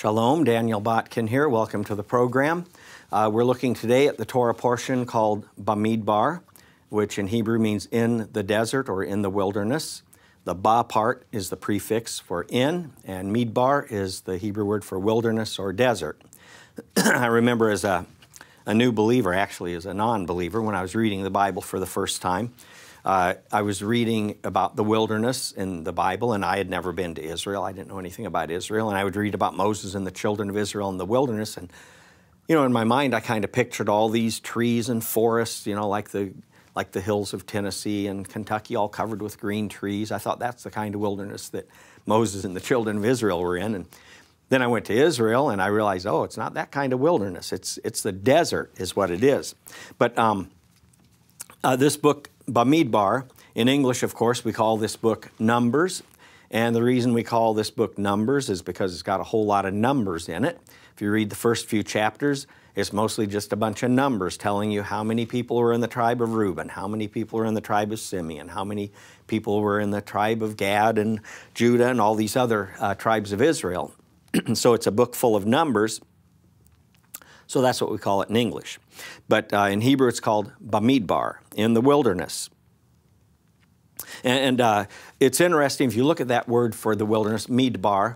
Shalom, Daniel Botkin here. Welcome to the program. We're looking today at the Torah portion called BAMIDBAR, which in Hebrew means in the desert or in the wilderness. The ba part is the prefix for in, and midbar is the Hebrew word for wilderness or desert. I remember as a new believer, actually as a non-believer, when I was reading the Bible for the first time, I was reading about the wilderness in the Bible, and I had never been to Israel. I didn't know anything about Israel, and I would read about Moses and the children of Israel in the wilderness, and in my mind, I kind of pictured all these trees and forests, like the hills of Tennessee and Kentucky, all covered with green trees. I thought that's the kind of wilderness that Moses and the children of Israel were in. And then I went to Israel, and I realized, oh, it's not that kind of wilderness. It's the desert is what it is. But this book, BAMIDBAR, in English, of course, we call this book Numbers. And the reason we call this book Numbers is because it's got a whole lot of numbers in it. If you read the first few chapters, it's mostly just a bunch of numbers telling you how many people were in the tribe of Reuben, how many people were in the tribe of Simeon, how many people were in the tribe of Gad and Judah and all these other tribes of Israel. So it's a book full of numbers. So that's what we call it in English. But in Hebrew, it's called BAMIDBAR, in the wilderness. And it's interesting, if you look at that word for the wilderness, midbar,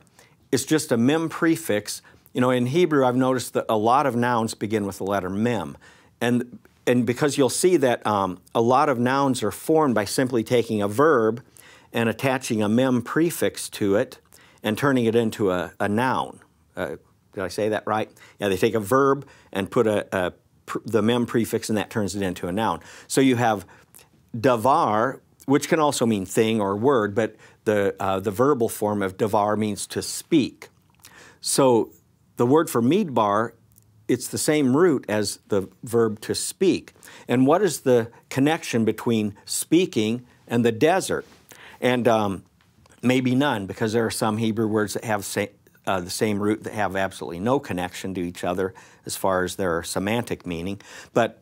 it's just a mem prefix. In Hebrew, I've noticed that a lot of nouns begin with the letter mem. And because you'll see that a lot of nouns are formed by simply taking a verb and attaching a mem prefix to it and turning it into a noun. Did I say that right? Yeah, they take a verb and put the mem prefix, and that turns it into a noun. So you have davar, which can also mean thing or word, but the verbal form of davar means to speak. So the word for midbar, it's the same root as the verb to speak. And what is the connection between speaking and the desert? And maybe none, because there are some Hebrew words that have the same root that have absolutely no connection to each other as far as their semantic meaning. But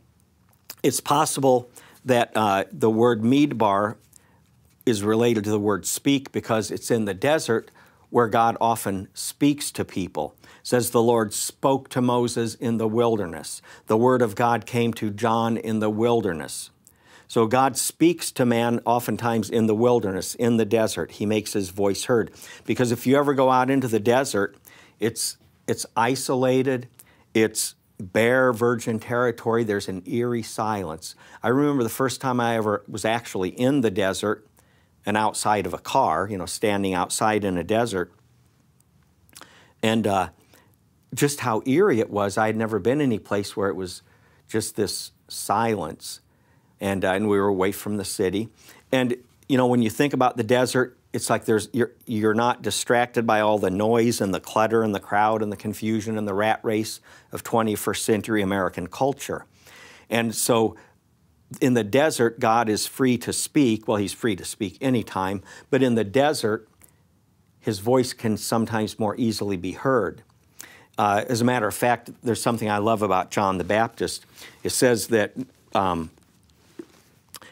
it's possible that the word midbar is related to the word speak because it's in the desert where God often speaks to people. It says the Lord spoke to Moses in the wilderness. The word of God came to John in the wilderness. So God speaks to man oftentimes in the wilderness, in the desert. He makes his voice heard. Because if you ever go out into the desert, it's isolated, it's bare virgin territory, there's an eerie silence. I remember the first time I ever was actually in the desert and outside of a car, standing outside in a desert, and just how eerie it was. I had never been any place where it was just this silence. And we were away from the city. And, when you think about the desert, it's like you're not distracted by all the noise and the clutter and the crowd and the confusion and the rat race of 21st century American culture. And so in the desert, God is free to speak. Well, he's free to speak anytime. But in the desert, his voice can sometimes more easily be heard. As a matter of fact, there's something I love about John the Baptist. It says that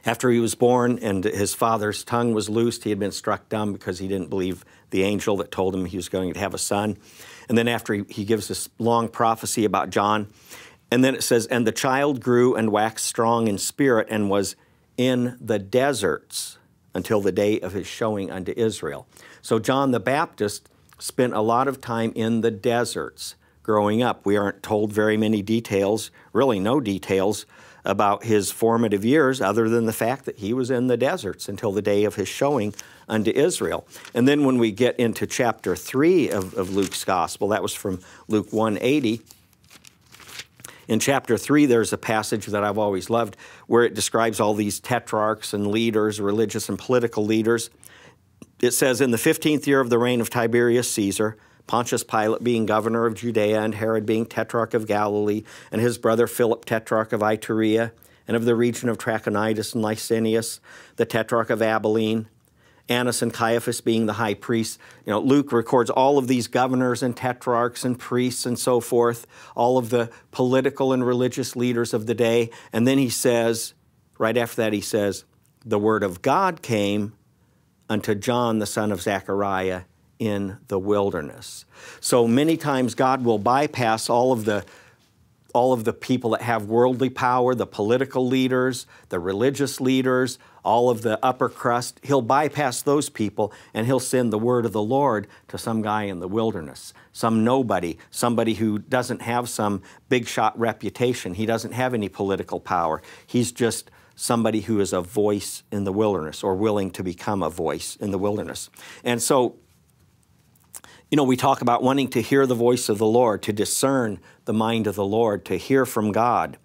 after he was born and his father's tongue was loosed, he had been struck dumb because he didn't believe the angel that told him he was going to have a son. And then after he gives this long prophecy about John, and then it says, and the child grew and waxed strong in spirit and was in the deserts until the day of his showing unto Israel. So John the Baptist spent a lot of time in the deserts growing up. We aren't told very many details, really no details, about his formative years other than the fact that he was in the deserts until the day of his showing unto Israel. And then when we get into chapter 3 of Luke's Gospel, that was from Luke 180, in chapter 3 there's a passage that I've always loved where it describes all these tetrarchs and leaders, religious and political leaders. It says, in the 15th year of the reign of Tiberius Caesar, Pontius Pilate being governor of Judea, and Herod being tetrarch of Galilee, and his brother Philip tetrarch of Iturea, and of the region of Trachonitis and Licinius, the tetrarch of Abilene, Annas and Caiaphas being the high priests. Luke records all of these governors and tetrarchs and priests and so forth, all of the political and religious leaders of the day. And then he says, right after that he says, the word of God came unto John the son of Zechariah in the wilderness. So many times God will bypass all of the people that have worldly power, the political leaders, the religious leaders, all of the upper crust. He'll bypass those people, and he'll send the word of the Lord to some guy in the wilderness, some nobody, somebody who doesn't have some big shot reputation. He doesn't have any political power. He's just somebody who is a voice in the wilderness, or willing to become a voice in the wilderness. And so, you know, we talk about wanting to hear the voice of the Lord, to discern the mind of the Lord, to hear from God.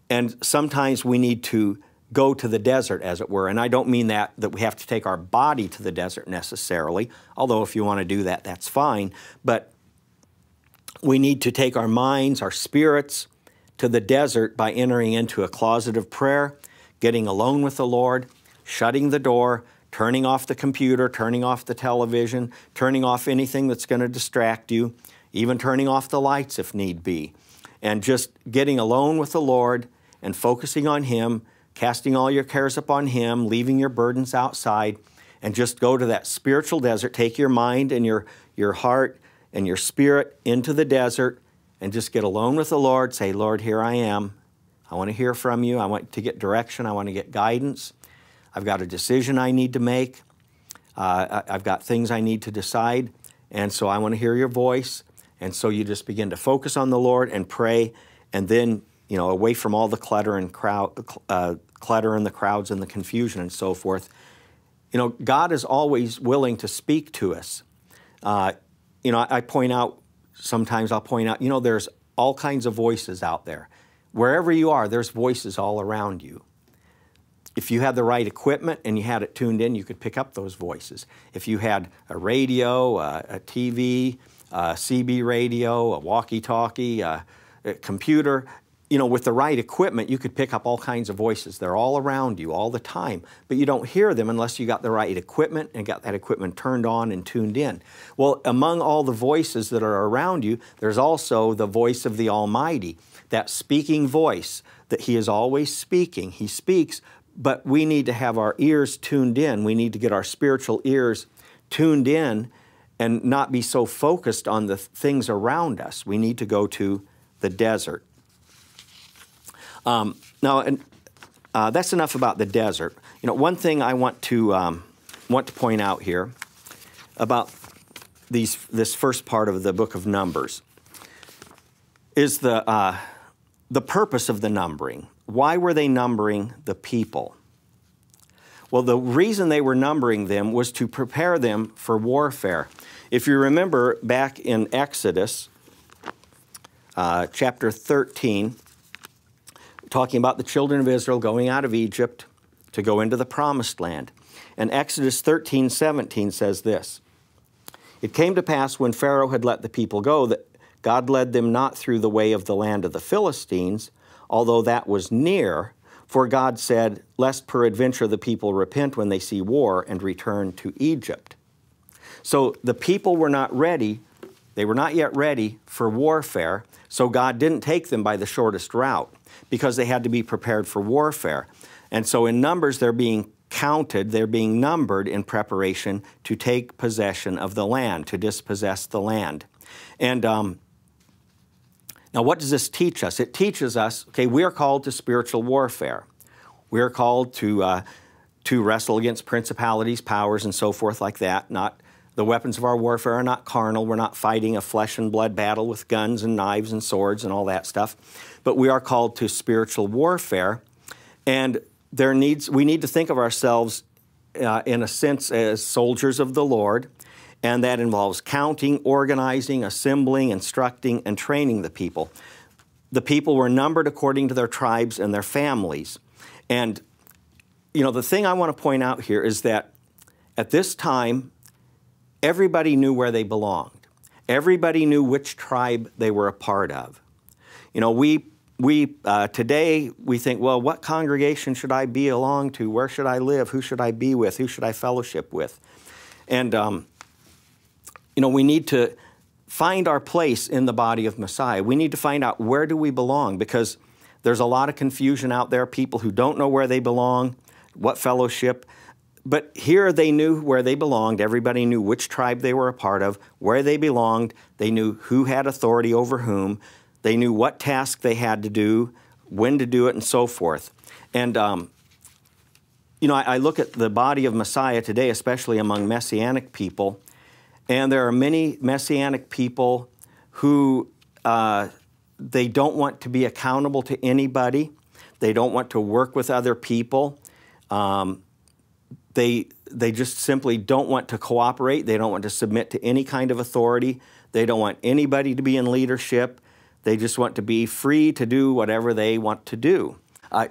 And sometimes we need to go to the desert, as it were. And I don't mean that we have to take our body to the desert necessarily, although if you want to do that, that's fine. But we need to take our minds, our spirits, to the desert by entering into a closet of prayer, getting alone with the Lord, shutting the door, turning off the computer, turning off the television, turning off anything that's going to distract you, even turning off the lights if need be, and just getting alone with the Lord and focusing on Him, casting all your cares upon Him, leaving your burdens outside, and just go to that spiritual desert. Take your mind and your heart and your spirit into the desert and just get alone with the Lord. Say, Lord, here I am. I want to hear from you. I want to get direction. I want to get guidance. I've got a decision I need to make. I've got things I need to decide. And so I want to hear your voice. And so you just begin to focus on the Lord and pray. And then, you know, away from all the clutter and the crowds and the confusion and so forth. You know, God is always willing to speak to us. You know, I point out, sometimes I'll point out, you know, there's all kinds of voices out there. Wherever you are, there's voices all around you. If you had the right equipment and you had it tuned in, you could pick up those voices. If you had a radio, a TV, a CB radio, a walkie-talkie, a computer, you know, with the right equipment, you could pick up all kinds of voices. They're all around you all the time, but you don't hear them unless you got the right equipment and got that equipment turned on and tuned in. Well, among all the voices that are around you, there's also the voice of the Almighty, that speaking voice that He is always speaking. He speaks, but we need to have our ears tuned in. We need to get our spiritual ears tuned in and not be so focused on the things around us. We need to go to the desert. That's enough about the desert. You know, one thing I want to point out here about this first part of the book of Numbers is the purpose of the numbering. Why were they numbering the people? Well, the reason they were numbering them was to prepare them for warfare. If you remember back in Exodus chapter 13, talking about the children of Israel going out of Egypt to go into the promised land. And Exodus 13:17 says this, "It came to pass when Pharaoh had let the people go that God led them not through the way of the land of the Philistines, although that was near, for God said, lest peradventure the people repent when they see war and return to Egypt." So the people were not ready. They were not yet ready for warfare, so God didn't take them by the shortest route because they had to be prepared for warfare. And so in Numbers, they're being counted, they're being numbered in preparation to take possession of the land, to dispossess the land. And now what does this teach us? It teaches us, okay, we are called to spiritual warfare. We are called to wrestle against principalities, powers, and so forth like that. Not the weapons of our warfare are not carnal. We're not fighting a flesh and blood battle with guns and knives and swords and all that stuff. But we are called to spiritual warfare. And we need to think of ourselves in a sense as soldiers of the Lord. And that involves counting, organizing, assembling, instructing, and training the people. The people were numbered according to their tribes and their families. And, you know, the thing I want to point out here is that at this time, everybody knew where they belonged. Everybody knew which tribe they were a part of. You know, today we think, well, what congregation should I belong to? Where should I live? Who should I be with? Who should I fellowship with? And, you know, we need to find our place in the body of Messiah. We need to find out where do we belong, because there's a lot of confusion out there, people who don't know where they belong, what fellowship. But here they knew where they belonged. Everybody knew which tribe they were a part of, where they belonged. They knew who had authority over whom. They knew what task they had to do, when to do it, and so forth. And, you know, I look at the body of Messiah today, especially among Messianic people, and there are many Messianic people who they don't want to be accountable to anybody. They don't want to work with other people. They just simply don't want to cooperate. They don't want to submit to any kind of authority. They don't want anybody to be in leadership. They just want to be free to do whatever they want to do.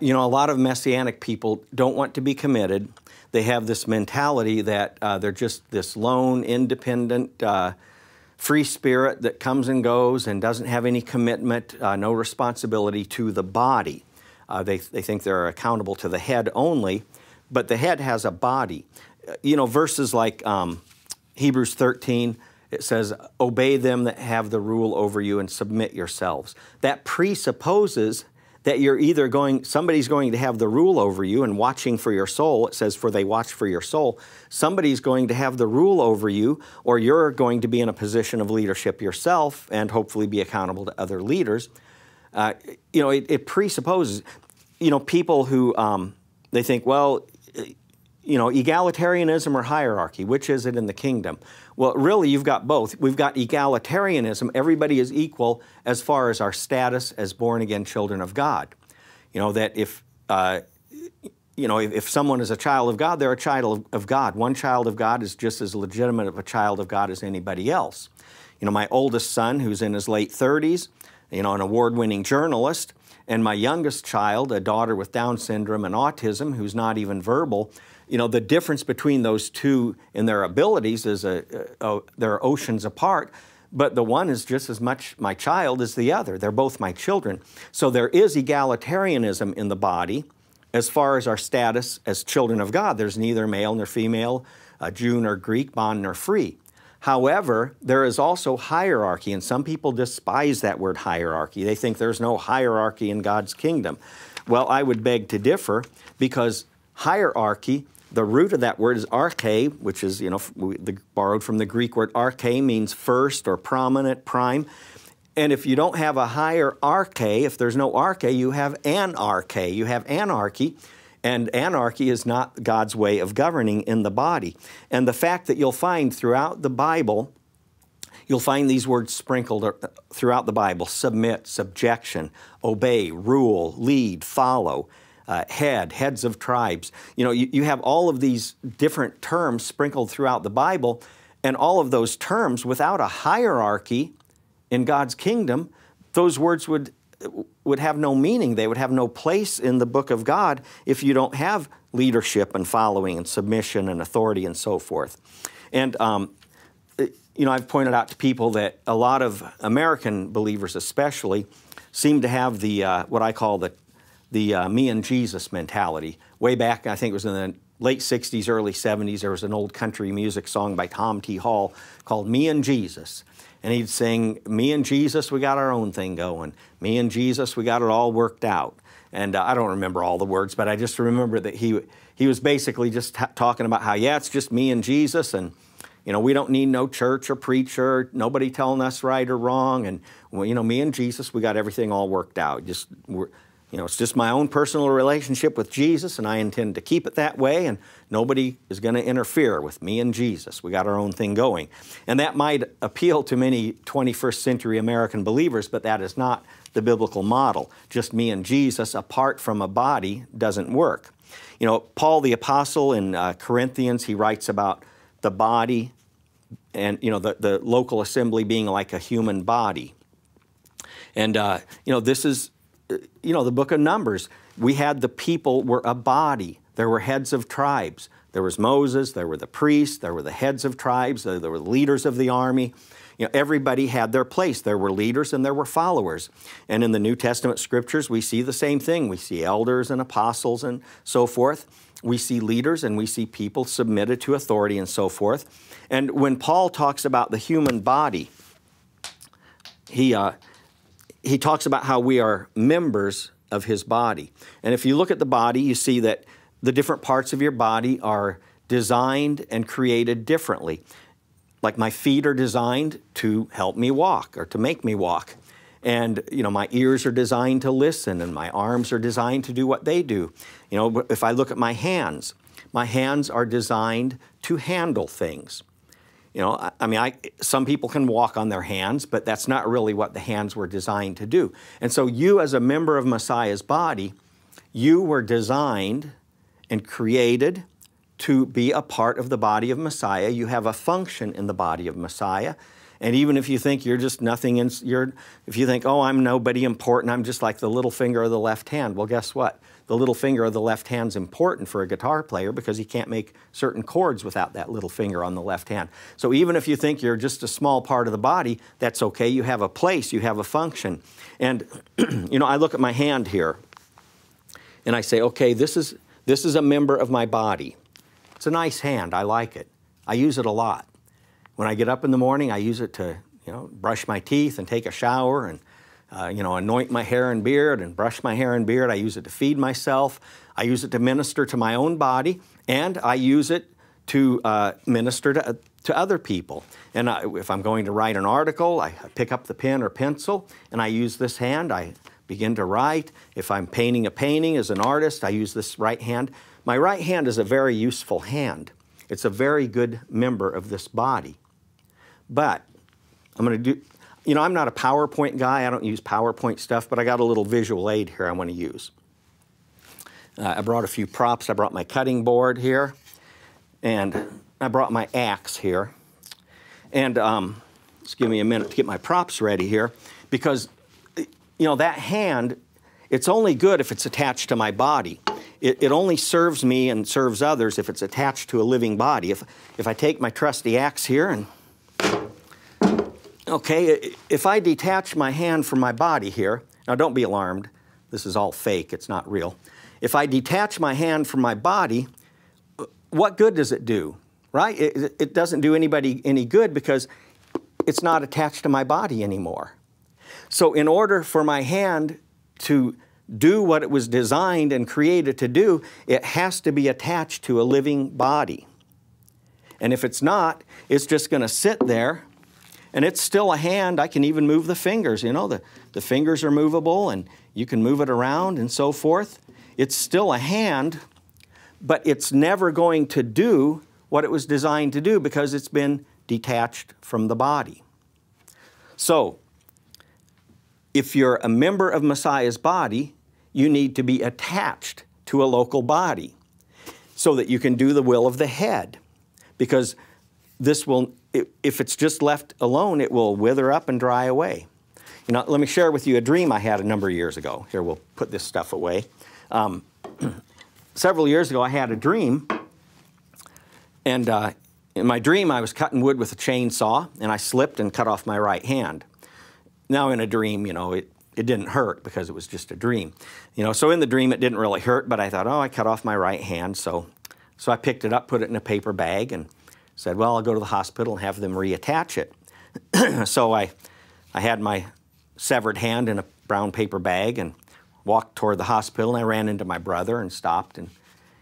You know, a lot of Messianic people don't want to be committed. They have this mentality that they're just this lone, independent, free spirit that comes and goes and doesn't have any commitment, no responsibility to the body. They think they're accountable to the head only, but the head has a body. You know, verses like Hebrews 13, it says, obey them that have the rule over you and submit yourselves. That presupposes that you're either somebody's going to have the rule over you and watching for your soul. It says, for they watch for your soul. Somebody's going to have the rule over you, or you're going to be in a position of leadership yourself and hopefully be accountable to other leaders. You know, it presupposes, you know, people who, they think, well, you know, egalitarianism or hierarchy, which is it in the kingdom? Well, really, you've got both. We've got egalitarianism. Everybody is equal as far as our status as born-again children of God. You know, that if, you know, if someone is a child of God, they're a child of God. One child of God is just as legitimate of a child of God as anybody else. You know, my oldest son, who's in his late 30s, you know, an award-winning journalist, and my youngest child, a daughter with Down syndrome and autism, who's not even verbal, you know, the difference between those two in their abilities is they're oceans apart, but the one is just as much my child as the other. They're both my children. So there is egalitarianism in the body as far as our status as children of God. There's neither male nor female, Jew nor Greek, bond nor free. However, there is also hierarchy, and some people despise that word hierarchy. They think there's no hierarchy in God's kingdom. Well, I would beg to differ, because hierarchy, the root of that word is arche, which is, you know, borrowed from the Greek word arche, means first or prominent, prime. And if you don't have a hierarchy, if there's no arche, you have anarchy. You have anarchy. And anarchy is not God's way of governing in the body. And the fact that you'll find throughout the Bible, you'll find these words sprinkled throughout the Bible: submit, subjection, obey, rule, lead, follow, heads of tribes. You know, you have all of these different terms sprinkled throughout the Bible, and all of those terms, without a hierarchy in God's kingdom, those words would have no meaning. They would have no place in the book of God if you don't have leadership and following and submission and authority and so forth. And, you know, I've pointed out to people that a lot of American believers especially seem to have the, what I call the me and Jesus mentality. Way back, I think it was in the late 60s, early 70s, there was an old country music song by Tom T. Hall called Me and Jesus. And he'd sing, me and Jesus, we got our own thing going. Me and Jesus, we got it all worked out. And I don't remember all the words, but I just remember that he was basically just talking about how, yeah, it's just me and Jesus, and, you know, we don't need no church or preacher, nobody telling us right or wrong. And, well, you know, me and Jesus, we got everything all worked out. You know, it's just my own personal relationship with Jesus, and I intend to keep it that way, and nobody is going to interfere with me and Jesus. We got our own thing going. And that might appeal to many 21st century American believers, but that is not the biblical model. Just me and Jesus apart from a body doesn't work. You know, Paul the Apostle in Corinthians, he writes about the body and, you know, the local assembly being like a human body. And, you know, this is, you know, the book of Numbers. We had the people were a body. There were heads of tribes. There was Moses, there were the priests, there were the heads of tribes, there were the leaders of the army. You know, everybody had their place. There were leaders and there were followers. And in the New Testament scriptures, we see the same thing. We see elders and apostles and so forth. We see leaders and we see people submitted to authority and so forth. And when Paul talks about the human body, he talks about how we are members of his body. And if you look at the body, you see that the different parts of your body are designed and created differently. Like my feet are designed to help me walk or to make me walk. And, you know, my ears are designed to listen, and my arms are designed to do what they do. You know, if I look at my hands are designed to handle things. You know, I mean, some people can walk on their hands, but that's not really what the hands were designed to do. And so you, as a member of Messiah's body, you were designed and created to be a part of the body of Messiah. You have a function in the body of Messiah. And even if you think you're just nothing, if you think, oh, I'm nobody important, I'm just like the little finger of the left hand, well, guess what? The little finger of the left hand's important for a guitar player because he can't make certain chords without that little finger on the left hand. So even if you think you're just a small part of the body, that's okay. You have a place, you have a function. And, you know, I look at my hand here and I say, okay, this is a member of my body. It's a nice hand, I like it. I use it a lot. When I get up in the morning, I use it to, you know, brush my teeth and take a shower and, you know, anoint my hair and beard and brush my hair and beard. I use it to feed myself. I use it to minister to my own body, and I use it to minister to other people. And if I'm going to write an article, I pick up the pen or pencil, and I use this hand. I begin to write. If I'm painting a painting as an artist, I use this right hand. My right hand is a very useful hand. It's a very good member of this body. But I'm going to do, you know, I'm not a PowerPoint guy. I don't use PowerPoint stuff, but I got a little visual aid here I want to use. I brought a few props. I brought my cutting board here, and I brought my axe here. And just give me a minute to get my props ready here, because, you know, that hand, it's only good if it's attached to my body. It only serves me and serves others if it's attached to a living body. If I take my trusty axe here and, okay, if I detach my hand from my body here, now don't be alarmed, this is all fake, it's not real. If I detach my hand from my body, what good does it do, right? It doesn't do anybody any good because it's not attached to my body anymore. So in order for my hand to do what it was designed and created to do, it has to be attached to a living body. And if it's not, it's just going to sit there, and it's still a hand. I can even move the fingers. You know, the fingers are movable, and you can move it around and so forth. It's still a hand, but it's never going to do what it was designed to do because it's been detached from the body. So, if you're a member of Messiah's body, you need to be attached to a local body so that you can do the will of the head. Because this will, if it's just left alone, it will wither up and dry away. You know, let me share with you a dream I had a number of years ago. Here, we'll put this stuff away. Several years ago, I had a dream, and in my dream, I was cutting wood with a chainsaw, and I slipped and cut off my right hand. Now, in a dream, you know, it didn't hurt because it was just a dream. You know, so in the dream, it didn't really hurt, but I thought, oh, I cut off my right hand, so I picked it up, put it in a paper bag, and said, well, I'll go to the hospital and have them reattach it. So I had my severed hand in a brown paper bag and walked toward the hospital, and I ran into my brother and stopped, and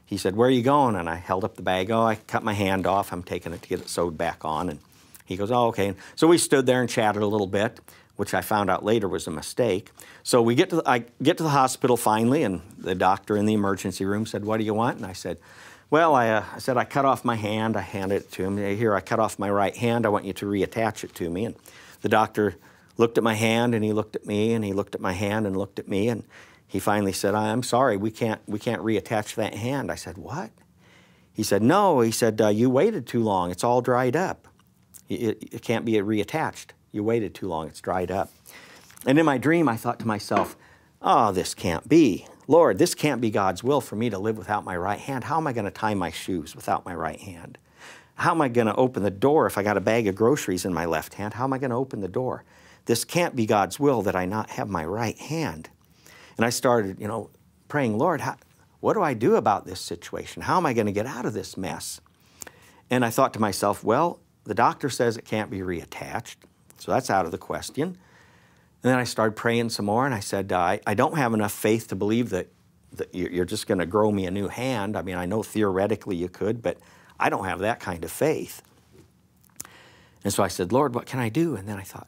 he said, where are you going? And I held up the bag. Oh, I cut my hand off. I'm taking it to get it sewed back on. And he goes, oh, okay. And so we stood there and chatted a little bit, which I found out later was a mistake. So I get to the hospital finally, and the doctor in the emergency room said, what do you want? And I said, well, I said, I cut off my hand. I handed it to him. Here, I cut off my right hand. I want you to reattach it to me. And the doctor looked at my hand, and he looked at me, and he looked at my hand and looked at me, and he finally said, I'm sorry, we can't reattach that hand. I said, what? He said, no. He said, you waited too long. It's all dried up. It can't be reattached. You waited too long. It's dried up. And in my dream, I thought to myself, oh, this can't be. Lord, this can't be God's will for me to live without my right hand. How am I going to tie my shoes without my right hand? How am I going to open the door if I got a bag of groceries in my left hand? How am I going to open the door? This can't be God's will that I not have my right hand. And I started, you know, praying, Lord, what do I do about this situation? How am I going to get out of this mess? And I thought to myself, well, the doctor says it can't be reattached, so that's out of the question. And then I started praying some more, and I said, I don't have enough faith to believe that you're just going to grow me a new hand. I mean, I know theoretically you could, but I don't have that kind of faith. And so I said, Lord, what can I do? And then I thought,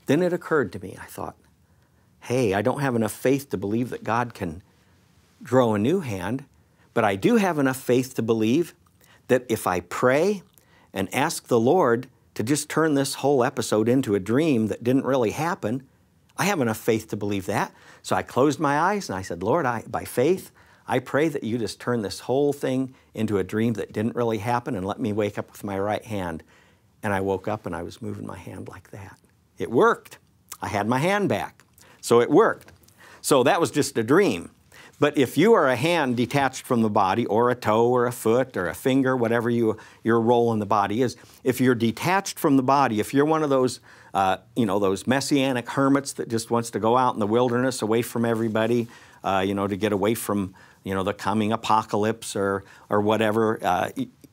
then it occurred to me, I thought, hey, I don't have enough faith to believe that God can grow a new hand, but I do have enough faith to believe that if I pray and ask the Lord to just turn this whole episode into a dream that didn't really happen, I have enough faith to believe that. So I closed my eyes and I said, Lord, by faith, I pray that you just turn this whole thing into a dream that didn't really happen and let me wake up with my right hand. And I woke up and I was moving my hand like that. It worked. I had my hand back. So it worked. So that was just a dream. But if you are a hand detached from the body, or a toe or a foot or a finger, whatever your role in the body is, if you're detached from the body, if you're one of those, those messianic hermits that just wants to go out in the wilderness away from everybody, to get away from, the coming apocalypse or whatever,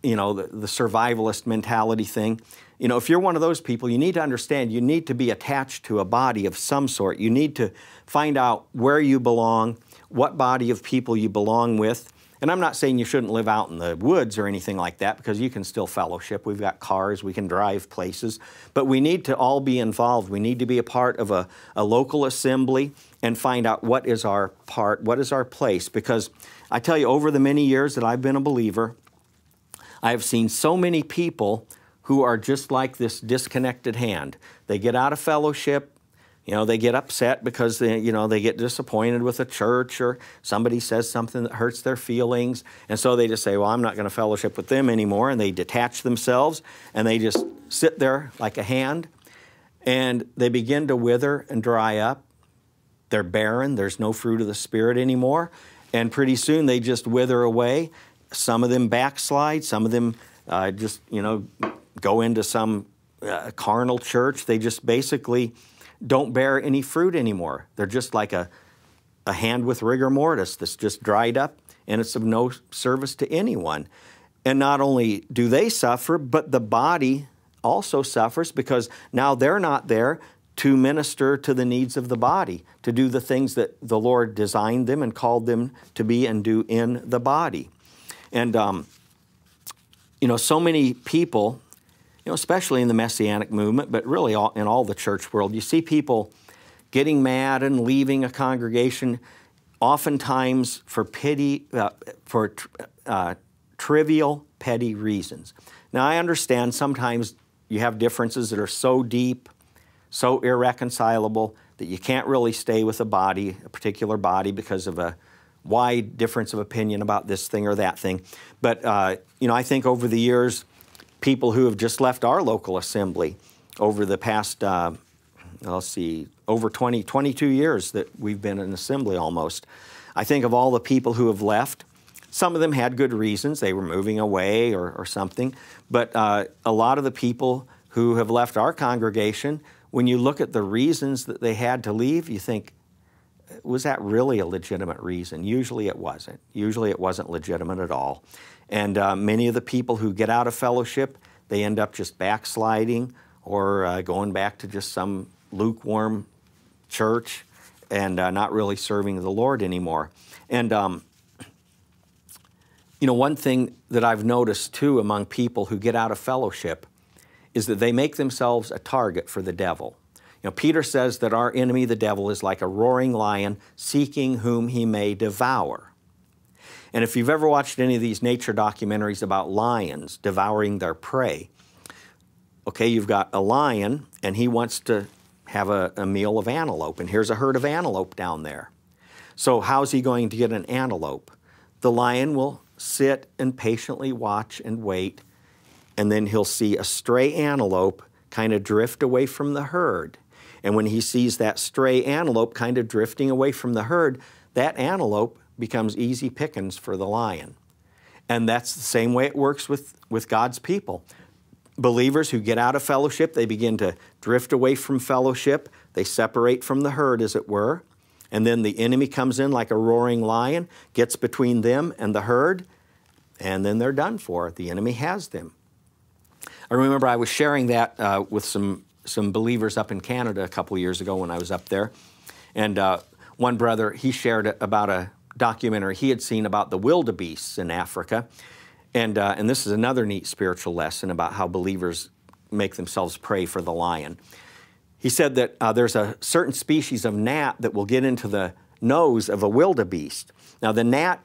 the survivalist mentality thing. If you're one of those people, you need to understand you need to be attached to a body of some sort. You need to find out where you belong, what body of people you belong with. And I'm not saying you shouldn't live out in the woods or anything like that, because you can still fellowship. We've got cars, we can drive places. But we need to all be involved. We need to be a part of a local assembly and find out what is our part, what is our place. Because I tell you, over the many years that I've been a believer, I have seen so many people who are just like this disconnected hand. They get out of fellowship. They get upset because they get disappointed with a church, or somebody says something that hurts their feelings. And so they just say, well, I'm not going to fellowship with them anymore. And they detach themselves and they just sit there like a hand. And they begin to wither and dry up. They're barren. There's no fruit of the Spirit anymore. And pretty soon they just wither away. Some of them backslide. Some of them go into some carnal church. They just basically don't bear any fruit anymore. They're just like a hand with rigor mortis that's just dried up, and it's of no service to anyone. And not only do they suffer, but the body also suffers, because now they're not there to minister to the needs of the body, to do the things that the Lord designed them and called them to be and do in the body. And, so many people, especially in the Messianic movement, but really in all the church world, you see people getting mad and leaving a congregation, oftentimes for trivial, petty reasons. Now, I understand sometimes you have differences that are so deep, so irreconcilable, that you can't really stay with a particular body, because of a wide difference of opinion about this thing or that thing. But, I think over the years, people who have just left our local assembly over the past, over 22 years that we've been in assembly almost. I think of all the people who have left, some of them had good reasons. They were moving away or something. But a lot of the people who have left our congregation, when you look at the reasons that they had to leave, you think, was that really a legitimate reason? Usually it wasn't. Usually it wasn't legitimate at all. And many of the people who get out of fellowship, they end up just backsliding or going back to just some lukewarm church and not really serving the Lord anymore. And, one thing that I've noticed too among people who get out of fellowship is that they make themselves a target for the devil. Peter says that our enemy, the devil, is like a roaring lion seeking whom he may devour. And if you've ever watched any of these nature documentaries about lions devouring their prey, okay, you've got a lion and he wants to have a meal of antelope, and here's a herd of antelope down there. So how's he going to get an antelope? The lion will sit and patiently watch and wait, and then he'll see a stray antelope kind of drift away from the herd. And when he sees that stray antelope kind of drifting away from the herd, that antelope becomes easy pickings for the lion. And that's the same way it works with God's people. Believers who get out of fellowship, they begin to drift away from fellowship. They separate from the herd, as it were. And then the enemy comes in like a roaring lion, gets between them and the herd, and then they're done for. The enemy has them. I remember I was sharing that with some believers up in Canada a couple of years ago when I was up there. And one brother, he shared about a documentary he had seen about the wildebeests in Africa. And this is another neat spiritual lesson about how believers make themselves pray for the lion. He said that there's a certain species of gnat that will get into the nose of a wildebeest. Now, the gnat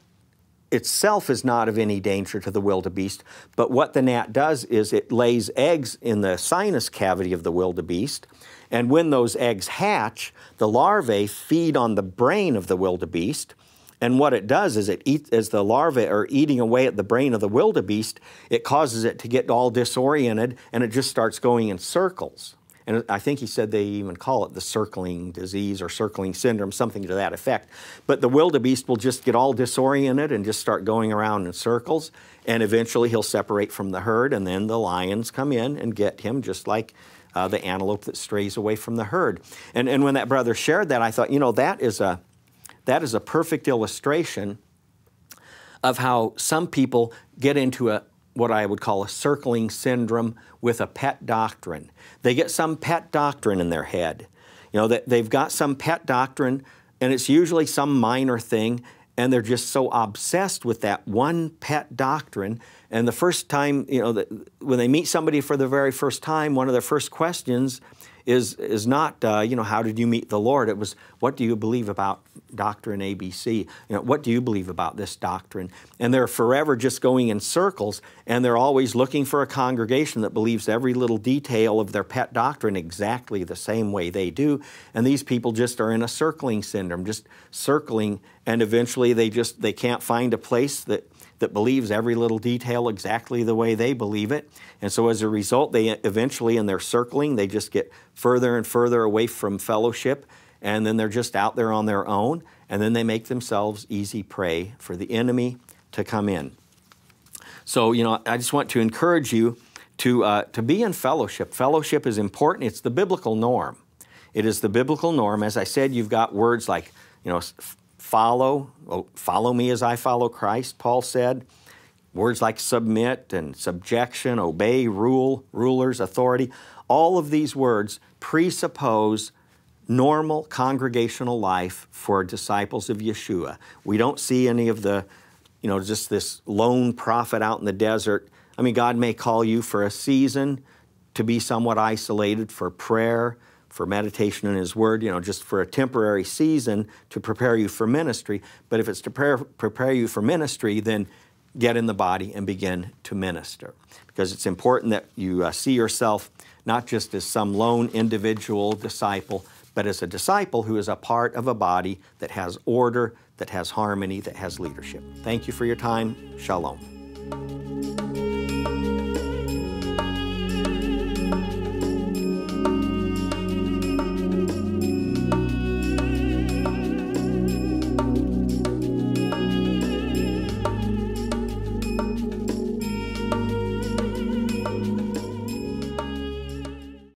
itself is not of any danger to the wildebeest, but what the gnat does is it lays eggs in the sinus cavity of the wildebeest, and when those eggs hatch, the larvae feed on the brain of the wildebeest, and what it does is as the larvae are eating away at the brain of the wildebeest, it causes it to get all disoriented, and it just starts going in circles. And I think he said they even call it the circling disease or circling syndrome, something to that effect. But the wildebeest will just get all disoriented and just start going around in circles, and eventually he'll separate from the herd, and then the lions come in and get him, just like the antelope that strays away from the herd. And when that brother shared that, I thought, you know, that is a perfect illustration of how some people get into what I would call a circling syndrome with a pet doctrine. They get some pet doctrine in their head. You know, they've got some pet doctrine, and it's usually some minor thing, and they're just so obsessed with that one pet doctrine. And the first time, you know, when they meet somebody for the very first time, one of their first questions is not, you know, how did you meet the Lord? It was, what do you believe about doctrine ABC? You know, what do you believe about this doctrine? And they're forever just going in circles, and they're always looking for a congregation that believes every little detail of their pet doctrine exactly the same way they do. And these people just are in a circling syndrome, just circling, and eventually they can't find a place that believes every little detail exactly the way they believe it. And so as a result, they eventually, in their circling, they just get further and further away from fellowship, and then they're just out there on their own, and then they make themselves easy prey for the enemy to come in. So, you know, I just want to encourage you to be in fellowship. Fellowship is important. It's the biblical norm. It is the biblical norm. As I said, you've got words like, you know, follow me as I follow Christ, Paul said. Words like submit and subjection, obey, rulers, authority. All of these words presuppose normal congregational life for disciples of Yeshua. We don't see any of the, you know, just this lone prophet out in the desert. I mean, God may call you for a season to be somewhat isolated for prayer, for meditation in His Word, you know, just for a temporary season to prepare you for ministry. But if it's to prepare you for ministry, then get in the body and begin to minister. Because it's important that you see yourself not just as some lone individual disciple, but as a disciple who is a part of a body that has order, that has harmony, that has leadership. Thank you for your time. Shalom.